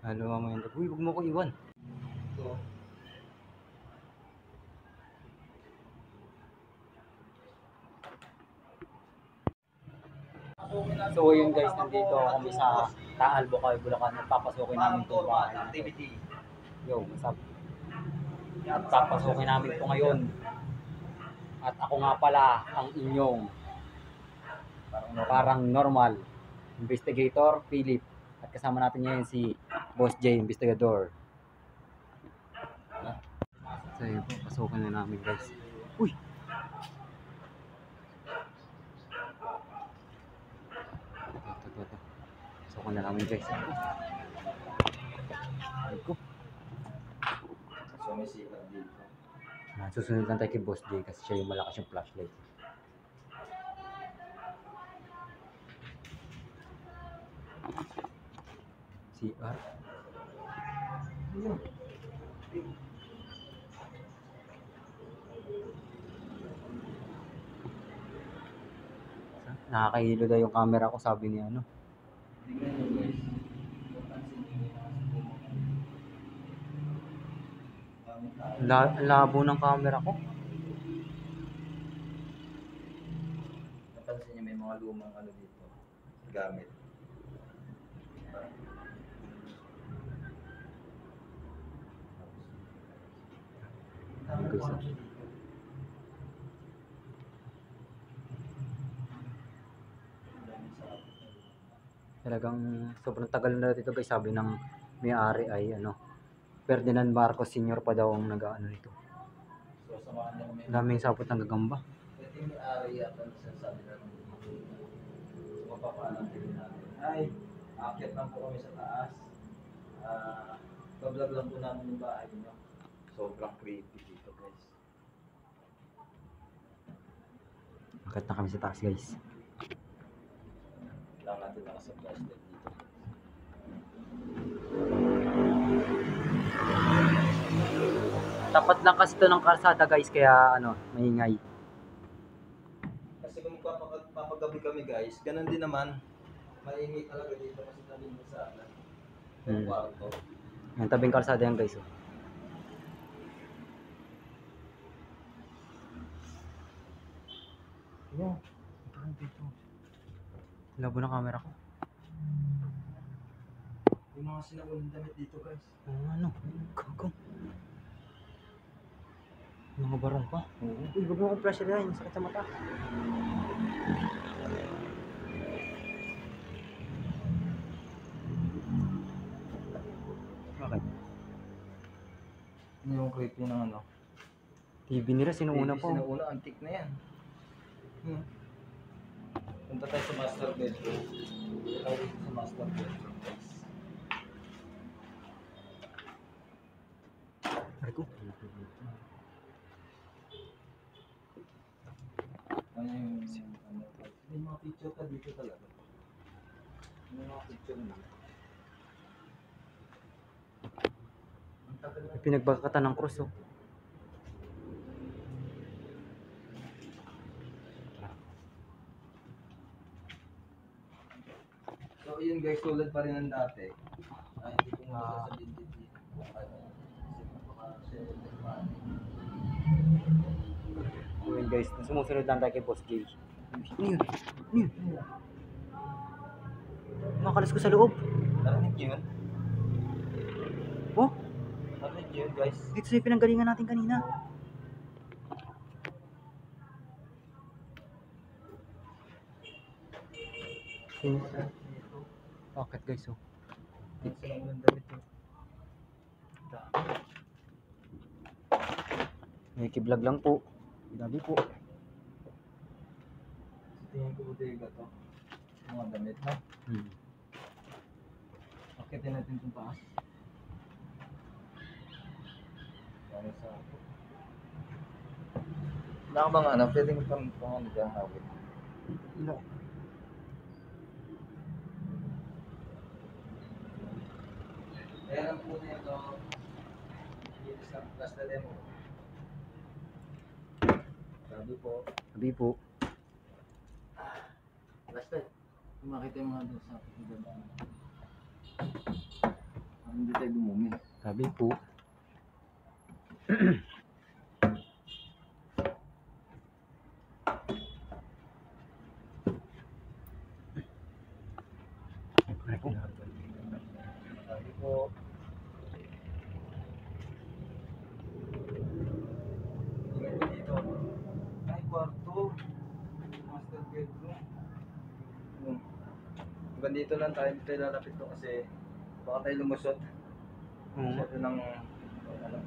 Halo mo yun. Uy, huwag mo ko iwan. Ito. So yun guys, nandito kami sa Taal, Bukay, Bulacan. At papasukin namin itong bahay na to. Activity. Yo, what's up? At papasukin namin ito ngayon. At ako nga pala ang inyong parang normal investigator, Philip. At kasama natin ngayon si Boss J, Investigador. So yun po, pasukin na namin guys. Uy! Ito. Pasukin na namin guys. Ay ko. So may sikat dito. Susunod lang tayo kay Boss J kasi siya yung malakas yung flashlight. CR. Nakakahilo daw yung camera ko, sabi ni ano. Tingnan nyo guys. Labo ng camera ko. Napansin nyo may mga lumang ano dito. Gamit. Guys, talagang sobrang tagal na dito guys, sabi ng may-ari ay ano, Ferdinand Marcos Sr. pa daw ang nag-ano nito. So samahan nyo may Daming sapot ng gagamba. ito yung may-ari yata na sinasabi na mapapaalam din natin. Ay, aakyat lang po kami sa taas. Bablog lang po namin yung bahay nyo. Sobrang creepy dito guys. Akit na kami sa taas guys. Kailangan natin nakasa-flashlight dito. Tapat lang kasi ito ng kalsada guys, kaya ano, maingay. Kasi kung papagabi kami guys, ganun din naman. Maingay talaga dito kasi namin sa kwarto. Yung tabing kalsada yan guys. Oh. Yeah. Parang dito. Labo ng camera ko. Yung mga sinaunang damit dito guys. Ano? Gago. Mga barong pa. Uy, huwag mo akong flash rin. Sakit sa mata. Bakit? Ano yung creepy ng ano? TV nila, sinuuna po. Sinuuna, antique na yan. Punta tayo sa master bedroom. Punta tayo sa master bedroom guys. Ay ko. Ano yung ano? May mga picture ka dito talaga. May mga picture na. Ang tagal na. Pinagbagkatan ng cross oh. So yun guys, tulad pa rin ng dati. Ay, hindi ko nga sasabihin dito. Yun guys, sumusunod lang tayo kay Boss J. Ano yun? Ano yun? Makalas ko sa loob. Narinig nyo yun? Oh, Narinig nyo yun guys? dito sa yung pinanggalingan natin kanina. Bakit guys oh? Ang sinunang damit yun. May kiblog lang po. Dami po. Tingin ko bodega to. Mga damit na. Akitin natin itong taas. Para sa ako. Wala ka bang ano? Pwedeng pang naghahawit. Wala. Kaya lang po na ito. Ilis ng plus na demo. Sabi po. Sabi po. Flashlight. Kung makita yung mga doon sa kapitid. Ano Hindi tayo dumumi. Sabi po. Sabi po. Dito. Ay, kwarto. Master bedroom. Hanggang dito lang tayo. Hindi tayo lalapit to kasi baka tayo lumusot. Masyado ng ano.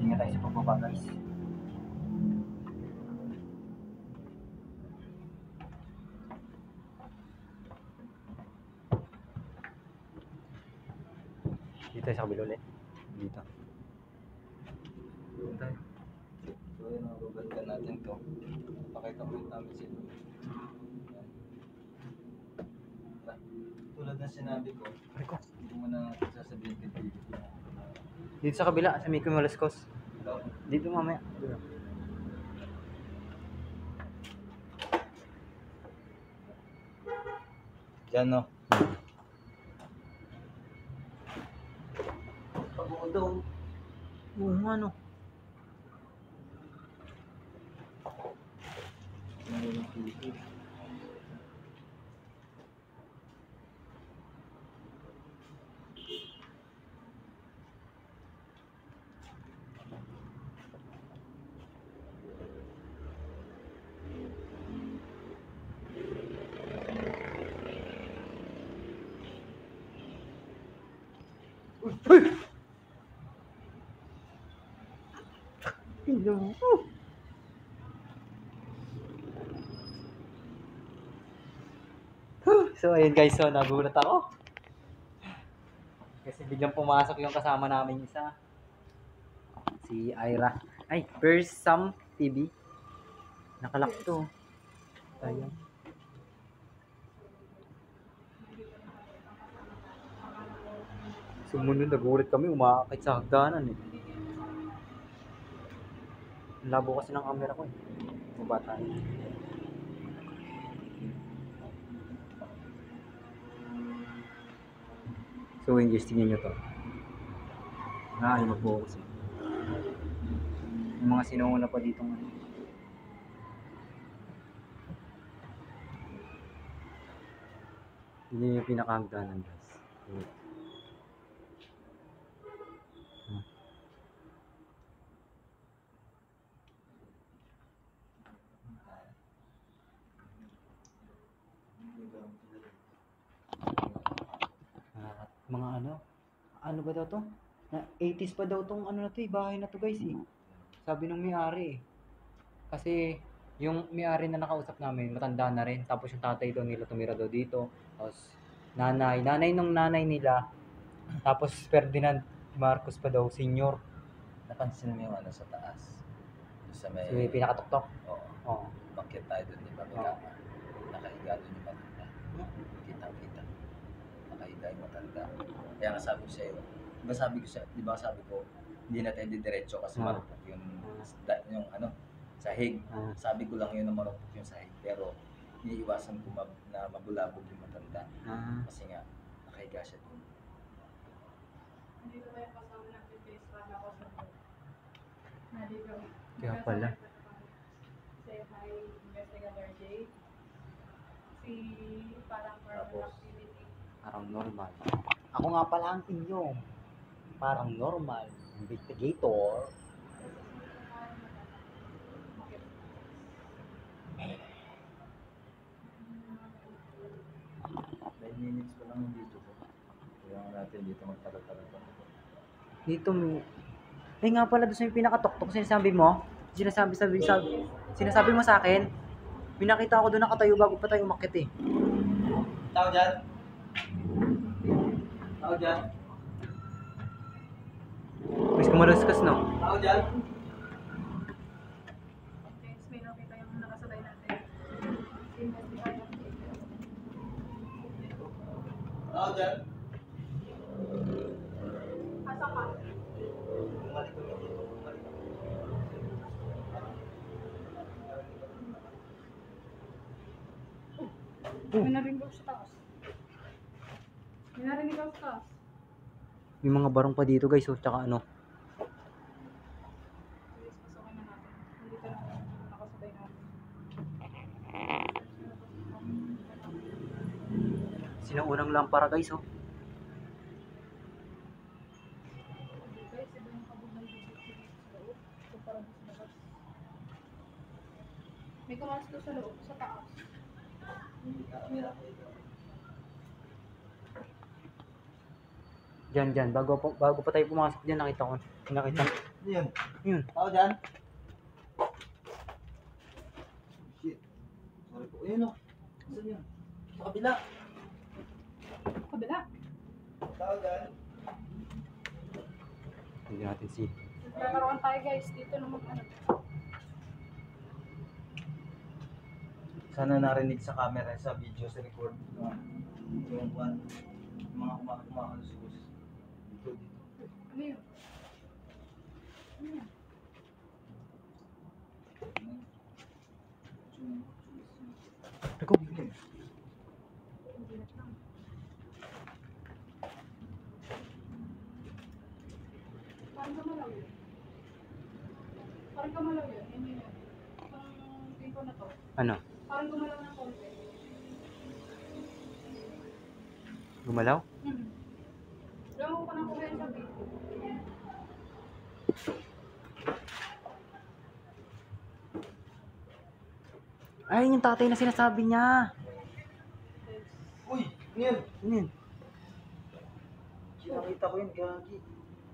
Ingat tayo sa pagbaba guys. Dito tayo sa kabila ulit. Dito. Doon tayo. So yun, babalikan natin to. Pakita ko yung namin sila. Tulad ng sinabi ko, hindi mo na sasabihin kay David. Dito sa kabila, sa Miko Molascos. Ikaw, Dito mamaya. Dito. dyan no. Pag-uod daw. Oo nga no. Hello. So ayun guys, so nagulat ako. Kasi biglang pumasok yung kasama namin isa. Si Ira. Ay, first Sam TV. Nakalak to. Sayang. Sumunod, nagulat kami, umakakit sa hagdanan eh. Ang labo kasi ng camera ko eh. Baba tayo. So yun guys, tingnan nyo to. Nakakali mag-focus eh. Yung mga sinuuna pa ditong ano. Hindi yung pinakahagdanan guys. Wait. Mga ano ba daw to? Na 80s pa daw tong ano na to eh, bahay na to guys eh. Sabi ng may-ari eh. Kasi yung may-ari na nakausap namin, matanda na rin. Tapos yung tatay daw nila tumira daw dito. Tapos nanay nung nanay nila. Tapos Ferdinand Marcos pa daw, senior. Napansin mo yung ano sa taas? Sa may... So yung pinakatuktok. Oo. Oo. Bakit tayo doon, di ba? Nakahiga doon yung matanda. Kitang-kita. Nakahiga yung matanda. Kaya nga sabi ko sa'yo, di ba sabi ko, hindi na tayo didiretso kasi marupok yung ano, sahig. Sabi ko lang yun na marupok yung sahig. Pero, iniiwasan ko na mabulabog yung matanda. Kasi nga, nakahiga siya doon. Hindi ko tayo kasama natin face para ako sa Nandito. Kaya pala. Say hi, Investigator Jay. Si parang Tapos, activity. Parang normal. Ako nga pala ang inyong parang normal investigator. 9 minutes pa lang yung dito ko. Kaya natin dito magtagal-tagal pa. Dito may... Eh nga pala doon sa yung pinakatuktok, sinasabi mo? Sinasabi mo sa akin? Pinakita ako doon nakatayo bago pa tayo umakyat eh. Tao dyan? Tao dyan? Mas kumalaskas no? Tao dyan? James, may nakita yung nakasabay natin. Investigator Jay. Tao dyan? Asa ka? Bumalik ko dito. Bumalik ko. May narinig ako sa taas. May narinig ako sa taas. May mga barong pa dito guys. Oh, tsaka ano. Guys, pasokan na natin. Hindi ka na nakasabay natin. Sinuunang lampara guys. Oh. Guys, iba yung kabog ng bibig ko dito sa loob. Ito parang sa labas. May kumalas ko sa loob, sa taas. Diyan. Bago pa tayo pumasok dyan, nakita ko. Nakita. Yun. Yun. Tao dyan? Shit. Sorry po. Ayun o. Saan yun? Sa kabila. Kabila. Tao dyan? Hindi natin si. Nagkakaroon tayo guys. Dito naman ano. Sana narinig sa camera, sa video, sa record. Yung one, mga kumakalusus. Dito. Ano yun? Ano yun? Teko. Hindi lang. Parang kamalaw yun. Parang kamalaw yun. Yun yun. Parang tipo na to. Ano? Parang gumalaw ng konti. Gumalaw? Alam ko ng kumain sa video. Ay, yung tatay na sinasabi niya. Uy! Ano yun? Ano yun? Nakita ko yun, gagi.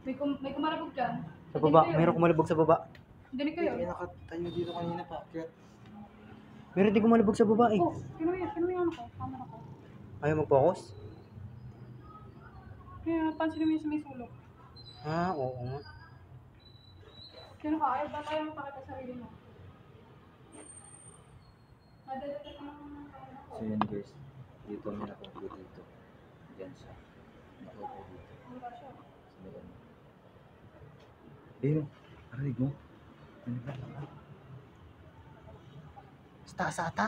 May kumalabog dyan. Sa baba. Meron kumalabog sa baba. Dinig kayo. May nakatayo dito kanina pa. Kaya, Meron din kumalabog sa baba eh. Oh, sino yung ano ko? Camera ko. Ayaw mag-focus? Kaya pansin mo yung sa may sulok. Ah, oo nga. Sino ka? Ayaw ba tayo mapakita sa sarili mo? Nadadata ka ng camera ko. so yun guys. Dito may nakupo dito. Diyan siya. Nakupo dito. Wala siya. Sa may ano. Ayun. Narinig mo? Narinig mo? Sa taas ata.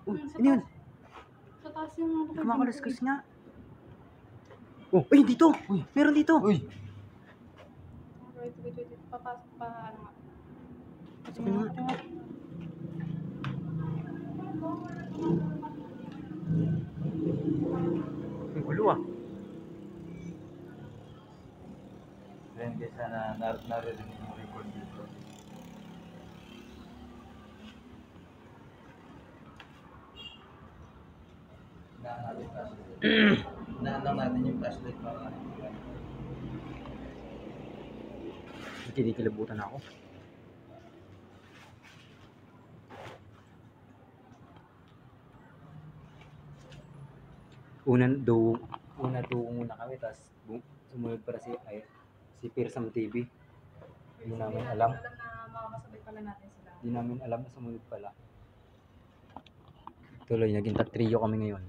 Uy, Sa ano yun? Sa taas yung mga Kumakaluskus nga. Oh, ay, dito! Uy, meron dito! Uy! Wait. Papasok pa, ano nga. Pasok na nga. Ang gulo ah. Then guys, sana naririnig mo record dito. Naano natin yung flashlight para Kinikilabutan ako. Una doon muna kami, tapos sumunod para si Pirsam TV. Hindi namin alam. Alam na makakasabay pala natin sila. Hindi namin alam na sumunod pala. Tuloy, naging trio kami ngayon.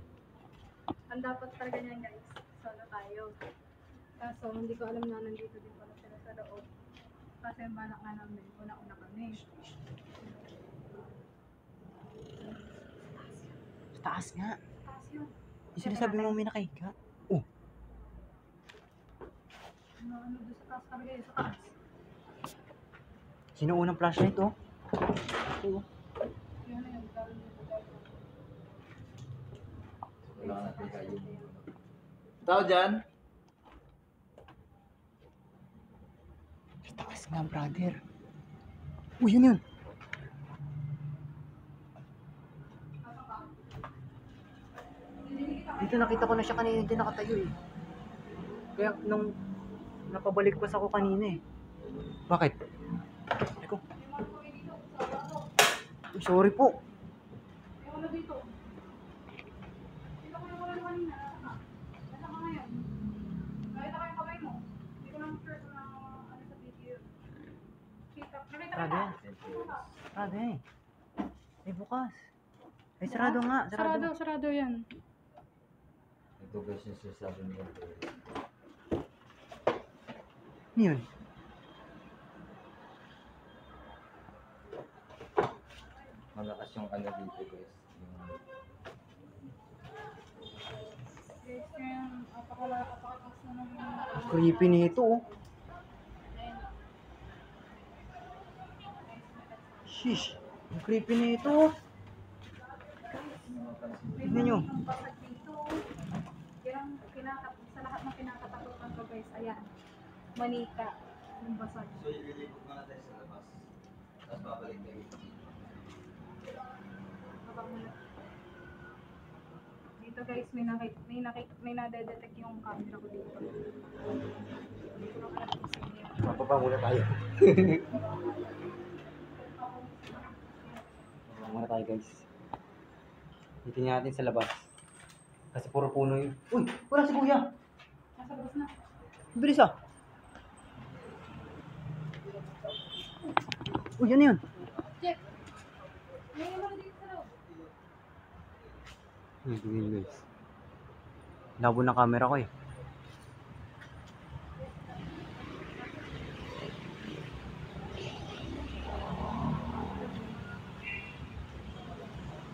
Ang dapat talaga niyan guys, solo tayo. Kaso hindi ko alam na nandito din pala sila sa loob. Kasi yung balak nga namin, una-una kami. Sa taas nga. Taas yun. Yung sinasabi mo may nakahiga. Oh, Ano doon sa taas kami guys, sa taas. sino unang flashlight oh? Yun na yun, gano'n yung tayo. wala natin kayo. Tao dyan? Sa taas nga, brother. Uy, yun. Dito nakita ko na siya kanina, hindi nakatayo eh. Kaya nung napabalik pa ako kanina eh. Bakit? Eko. Uy, sorry po. Yung ano dito. Dito ko yung wala kanina. Nasa ka ngayon. Nakita ko yung kamay mo. Hindi ko lang sure kung ano sa video. Nakita Brother. ka. Brother. Ay, bukas. Ay, sarado nga. Sarado yan. Ito guys yung sinasabi nila. Ano yun? Malakas yung ano dito guys. Yung Wala kapakitas na ng Creepy nito, oh. Sheesh. Ang creepy nito, oh. Tignan nyo. Ang basag dito. Yan ang sa lahat ng kinakatakutan ko guys. Ayan. Manika. Yung basag. So, ililipot muna tayo sa labas. Tapos babalik tayo. Dito guys, may nadedetect yung camera ko dito. Mapapa muna tayo. Mapapa muna tayo, guys. Titingnan natin sa labas. Kasi puro puno yun. Uy! Wala si kuya! Nasa labas na. Bilis ah! Uy, ano yun? Check! May naman dito sa loob. Tingnan guys. Labo ng camera ko eh.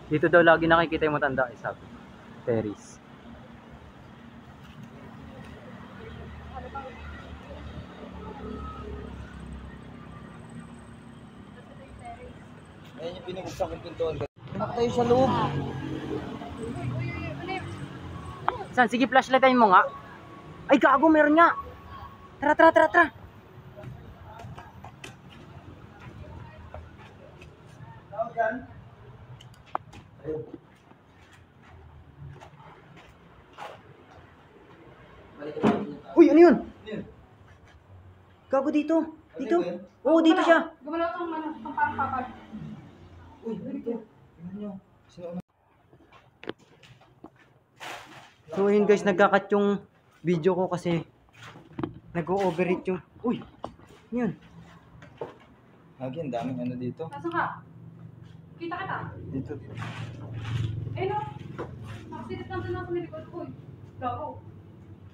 Dito daw lagi nakikita yung matanda eh, sabi. Terrace. Ayan yung pinubuksan kong pintuan. Nakita tayo sa loob. Saan? Sige, flashlightin mo nga. Ay, gago, meron nga. Tara, tara, tara, tara. Tawag yan. Uy, ano yun? Yun. Gago dito. Dito. Ano yun? Oo, dito siya. Gumalaw tong parang papag. Uy, dito. Tingnan nyo. Sino na? So yun guys, nagkakat yung video ko kasi nag-overheat yung... Uy! Ano yun? Lagi, ang daming ano dito. Nasaan ka? Kita kita. Dito. Eh no. Nakasilip lang doon ako nilikod ko eh. Gago.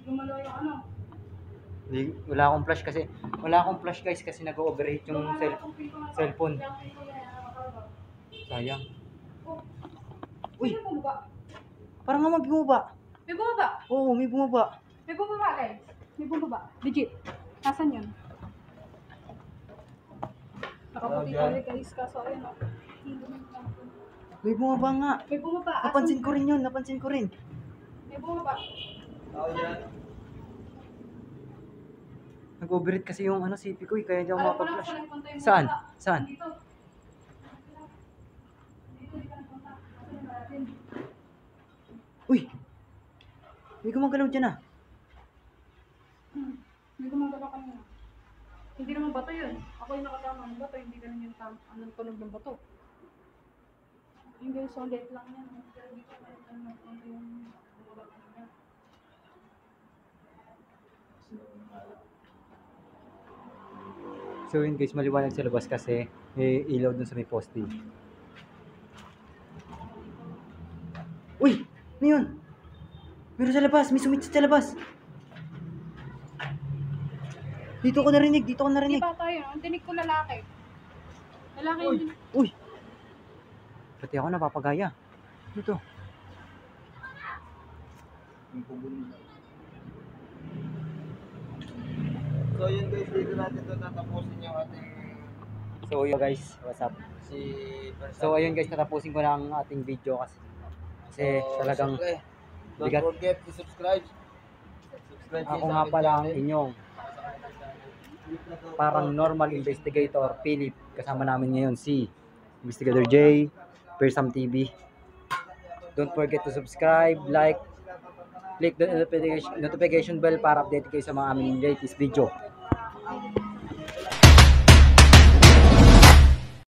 Gumalaw yung ano. Wala akong flash guys kasi nag-overheat yung cellphone. Sayang. Uy! May bumaba. Parang nga bumaba. May bumaba. Oo, may bumaba. May bumaba guys. May bumaba. Legit. Nasaan yun? Nakaputi Dyan. tayo guys. Kaso ayun o. May bumaba nga. May bumaba. Napansin ko rin yun, napansin ko rin. May bumaba. Tawag yan. Nag-overheat kasi yung ano, CP ko eh, kaya hindi ako Alam ko na makapag-flash. kung nagpunta yung Saan? bumaba. Saan? Dito. Dito, di ka nagpunta. Nasaan yung natin? Uy! May gumagalaw dyan ah. Hindi ko magdala kanina. Hindi naman bato yun. Ako yung nakatama ng bato, hindi ganun yung anong tunog ng bato. Hindi, solid lang yan. Hindi ko ano yung bumaba kanina. So yun guys, maliwanag sa labas kasi may ilaw dun sa may poste. Uy! Ano yun? Meron sa labas, may sumit sa labas. Dito ko narinig, dito ko Hindi narinig. ba tayo? Ang tinig ko lalaki. Lalaki yung tinig. Uy! Pati ako napapagaya. Dito. Yung pugon. So yun guys, dito natin ito tatapusin yung ating So yun guys, what's up? si So ayun guys, tatapusin ko na ang ating video kasi talagang syempre, don't bigat. forget to subscribe. Subscribe Ako nga pala ang inyong parang normal investigator, Philip. Kasama namin ngayon si Investigator J, Persam TV. Don't forget to subscribe, like, click the notification bell para update kayo sa mga aming latest video.